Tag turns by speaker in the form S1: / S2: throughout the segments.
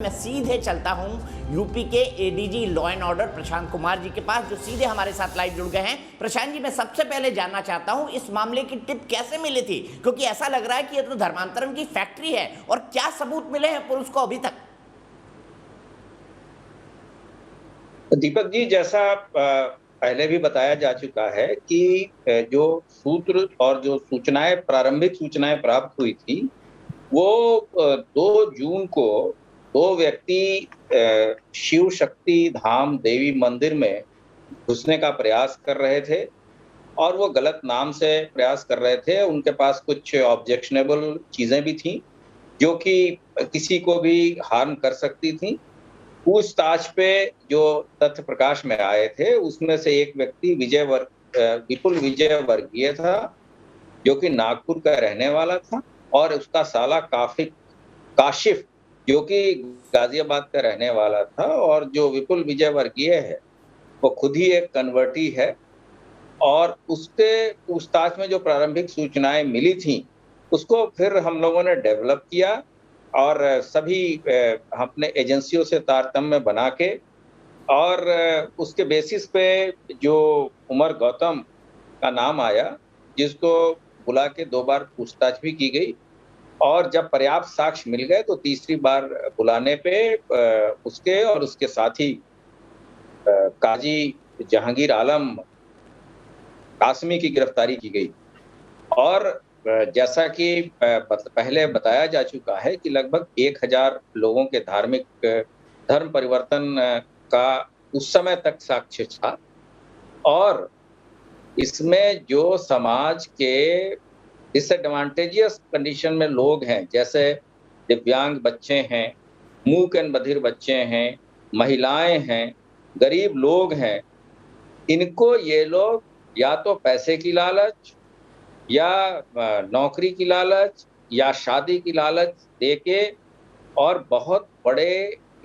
S1: मैं सीधे चलता हूं यूपी के ADG law and order Prashant Kumar ji के पास, जो सीधे हमारे साथ लाइव जुड़ गए हैं। प्रशांत जी, मैं सबसे पहले जानना चाहता हूं इस मामले की टिप कैसे मिली थी, क्योंकि ऐसा लग रहा है कि ये तो धर्मांतरण की फैक्ट्री है, और क्या सबूत मिले हैं पुलिस को अभी तक?
S2: दीपक जी, जैसा पहले भी बताया जा चुका है कि जो सूत्र और जो सूचनाएं प्रारंभिक सूचनाएं प्राप्त हुई थी वो 2 जून को दो व्यक्ति शिव शक्ति धाम देवी मंदिर में घुसने का प्रयास कर रहे थे और वो गलत नाम से प्रयास कर रहे थे। उनके पास कुछ ऑब्जेक्शनेबल चीजें भी थी जो कि किसी को भी हार्म कर सकती थी। पूछताछ पे जो तथ्य प्रकाश में आए थे उसमें से एक व्यक्ति विपुल विजय वर्गीय था, जो कि नागपुर का रहने वाला था, और उसका साला काशिफ जो कि गाजियाबाद का रहने वाला था। और जो विपुल विजय वर्गीय है वो खुद ही एक कन्वर्टी है, और उसके पूछताछ में जो प्रारंभिक सूचनाएं मिली थी उसको फिर हम लोगों ने डेवलप किया और सभी अपने एजेंसियों से तारतम्य बना के, और उसके बेसिस पे जो उमर गौतम का नाम आया, जिसको बुला के 2 बार पूछताछ भी की गई, और जब पर्याप्त साक्ष्य मिल गए तो तीसरी बार बुलाने पे उसके और उसके साथी काजी जहांगीर आलम कासमी की गिरफ्तारी की गई। और जैसा कि पहले बताया जा चुका है कि लगभग 1000 लोगों के धार्मिक धर्म परिवर्तन का उस समय तक साक्ष्य था, और इसमें जो समाज के डिसएडवांटेजियस कंडीशन में लोग हैं, जैसे दिव्यांग बच्चे हैं, मूक एंड बधिर बच्चे हैं, महिलाएं हैं, गरीब लोग हैं, इनको ये लोग या तो पैसे की लालच या नौकरी की लालच या शादी की लालच देके और बहुत बड़े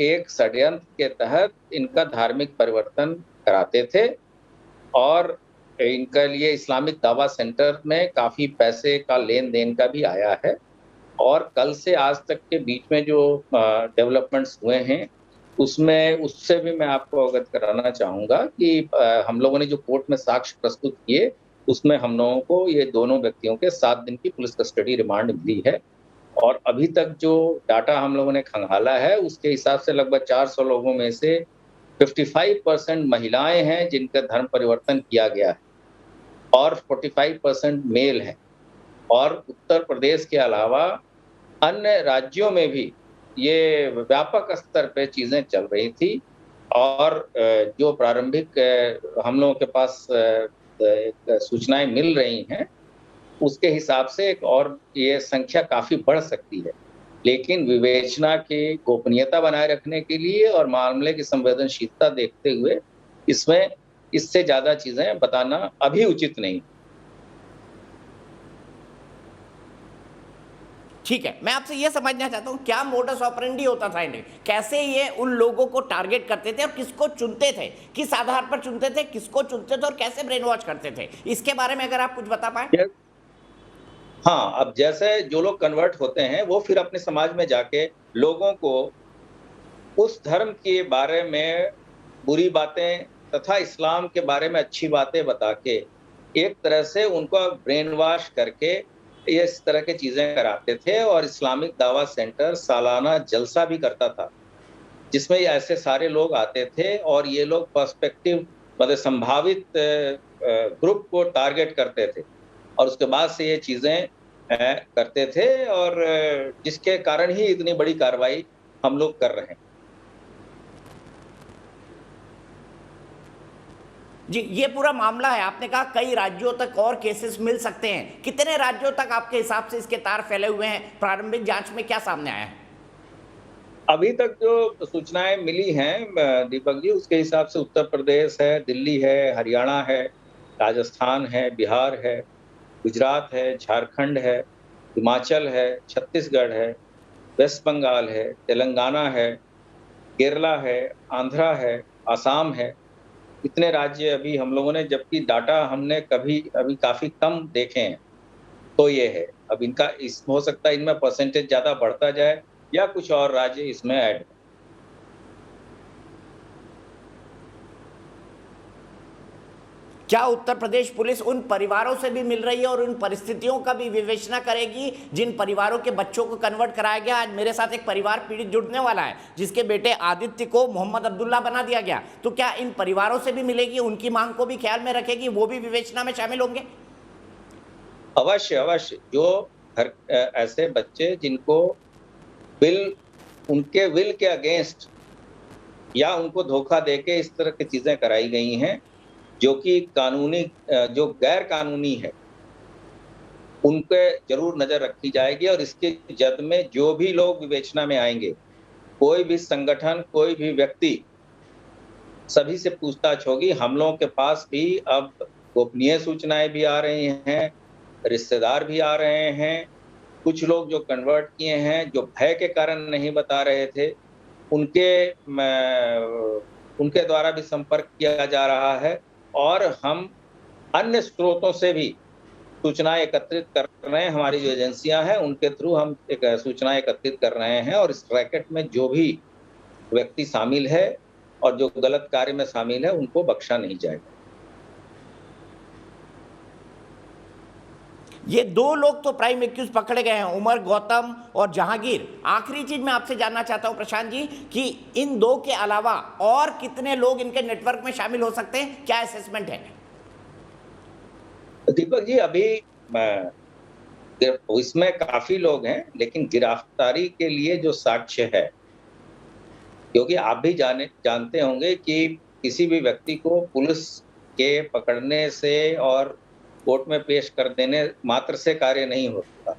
S2: एक षड्यंत्र के तहत इनका धार्मिक परिवर्तन कराते थे। और इनके लिए इस्लामिक दावा सेंटर में काफी पैसे का लेन देन का भी आया है। और कल से आज तक के बीच में जो डेवलपमेंट्स हुए हैं उसमें उससे भी मैं आपको अवगत कराना चाहूंगा कि हम लोगों ने जो कोर्ट में साक्ष्य प्रस्तुत किए उसमें हम लोगों को ये दोनों व्यक्तियों के 7 दिन की पुलिस कस्टडी रिमांड मिली है। और अभी तक जो डाटा हम लोगों ने खंगाला है उसके हिसाब से लगभग 400 लोगों में से 55% महिलाएं हैं जिनका धर्म परिवर्तन किया गया है, और 45% मेल हैं। और उत्तर प्रदेश के अलावा अन्य राज्यों में भी ये व्यापक स्तर पे चीजें चल रही थी। और जो प्रारंभिक हम लोगों के पास सूचनाएं मिल रही हैं उसके हिसाब से एक और ये संख्या काफी बढ़ सकती है, लेकिन विवेचना की गोपनीयता बनाए रखने के लिए और मामले की संवेदनशीलता देखते हुए इसमें इससे ज्यादा चीजें बताना अभी उचित नहीं।
S1: ठीक है, मैं आपसे ये समझना चाहता हूं क्या मोडस ऑपरेंडी होता था इन्हें, कैसे ये उन लोगों को टारगेट करते थे और किसको चुनते थे, किस आधार पर चुनते थे, किसको चुनते थे और कैसे ब्रेन वॉश करते थे, इसके बारे में अगर आप कुछ बता पाए।
S2: हाँ, अब जैसे जो लोग कन्वर्ट होते हैं वो फिर अपने समाज में जाके लोगों को उस धर्म के बारे में बुरी बातें तथा इस्लाम के बारे में अच्छी बातें बता के एक तरह से उनको ब्रेन वॉश करके ये इस तरह की चीजें कराते थे। और इस्लामिक दावा सेंटर सालाना जलसा भी करता था जिसमें ये ऐसे सारे लोग आते थे, और ये लोग पर्सपेक्टिव मतलब संभावित ग्रुप को टारगेट करते थे और उसके बाद से ये चीजें करते थे, और जिसके कारण ही इतनी बड़ी कार्रवाई हम लोग कर रहे हैं।
S1: जी, ये पूरा मामला है, आपने कहा कई राज्यों तक और केसेस मिल सकते हैं, कितने राज्यों तक आपके हिसाब से इसके तार फैले हुए हैं, प्रारंभिक जांच में क्या सामने आया है?
S2: अभी तक जो सूचनाएं मिली हैं दीपक जी, उसके हिसाब से उत्तर प्रदेश है, दिल्ली है, हरियाणा है, राजस्थान है, बिहार है, गुजरात है, झारखंड है, हिमाचल है, छत्तीसगढ़ है, वेस्ट बंगाल है, तेलंगाना है, केरला है, आंध्रा है, आसाम है। इतने राज्य अभी हम लोगों ने, जबकि डाटा हमने कभी अभी काफी कम देखे हैं, तो ये है। अब इनका इस हो सकता है इनमें परसेंटेज ज्यादा बढ़ता जाए या कुछ और राज्य इसमें ऐड।
S1: क्या उत्तर प्रदेश पुलिस उन परिवारों से भी मिल रही है और उन परिस्थितियों का भी विवेचना करेगी जिन परिवारों के बच्चों को कन्वर्ट कराया गया? आज मेरे साथ एक परिवार पीड़ित जुड़ने वाला है जिसके बेटे आदित्य को मोहम्मद अब्दुल्ला बना दिया गया। तो क्या इन परिवारों से भी मिलेगी, उनकी मांग को भी ख्याल में रखेगी, वो भी विवेचना में शामिल होंगे?
S2: अवश्य अवश्य। जो ऐसे बच्चे जिनको उनके विल के अगेंस्ट या उनको धोखा देके इस तरह की चीजें कराई गई हैं जो कि कानूनी जो गैर कानूनी है, उन पे जरूर नजर रखी जाएगी। और इसके जद में जो भी लोग विवेचना में आएंगे, कोई भी संगठन, कोई भी व्यक्ति, सभी से पूछताछ होगी। हम लोगों के पास भी अब गोपनीय सूचनाएं भी आ रही हैं, रिश्तेदार भी आ रहे हैं, कुछ लोग जो कन्वर्ट किए हैं, जो भय के कारण नहीं बता रहे थे, उनके द्वारा भी संपर्क किया जा रहा है। और हम अन्य स्रोतों से भी सूचनाएं एकत्रित कर रहे हैं। हमारी जो एजेंसियां हैं उनके थ्रू हम एक सूचनाएं एकत्रित कर रहे हैं। और इस रैकेट में जो भी व्यक्ति शामिल है और जो गलत कार्य में शामिल है, उनको बख्शा नहीं जाएगा।
S1: ये 2 लोग तो प्राइम एक्यूज पकड़े गए हैं, उमर गौतम और जहांगीर। आखिरी चीज मैं आपसे जानना चाहता हूं प्रशांत जी कि इन 2 के अलावा और कितने लोग इनके नेटवर्क में शामिल हो सकते हैं, क्या असेसमेंट है?
S2: दीपक जी, अभी इसमें काफी लोग हैं, लेकिन गिरफ्तारी के लिए जो साक्ष्य है, क्योंकि आप भी जानते होंगे कि किसी भी व्यक्ति को पुलिस के पकड़ने से और कोर्ट में पेश कर देने मात्र से कार्य नहीं होता।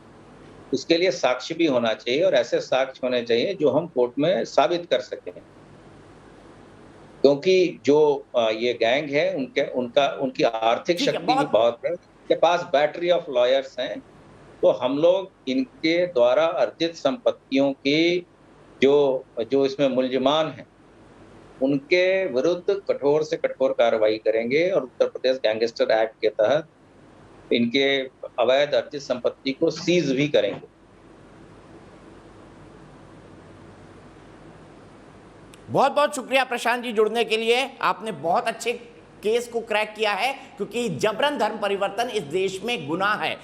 S2: उसके लिए साक्ष्य भी होना चाहिए और ऐसे साक्ष्य होने चाहिए जो हम कोर्ट में साबित कर सकें। क्योंकि जो ये गैंग है, उनकी आर्थिक शक्ति भी बहुत है, उनके पास बैटरी ऑफ लॉयर्स हैं। तो हम लोग इनके द्वारा अर्जित संपत्तियों की जो इसमें मुल्जिमान हैं, उनके विरुद्ध कठोर से कठोर कार्रवाई करेंगे और उत्तर प्रदेश गैंगस्टर एक्ट के तहत इनके अवैध अर्जित संपत्ति को सीज भी करेंगे।
S1: बहुत बहुत शुक्रिया प्रशांत जी जुड़ने के लिए। आपने बहुत अच्छे केस को क्रैक किया है, क्योंकि जबरन धर्म परिवर्तन इस देश में गुनाह है।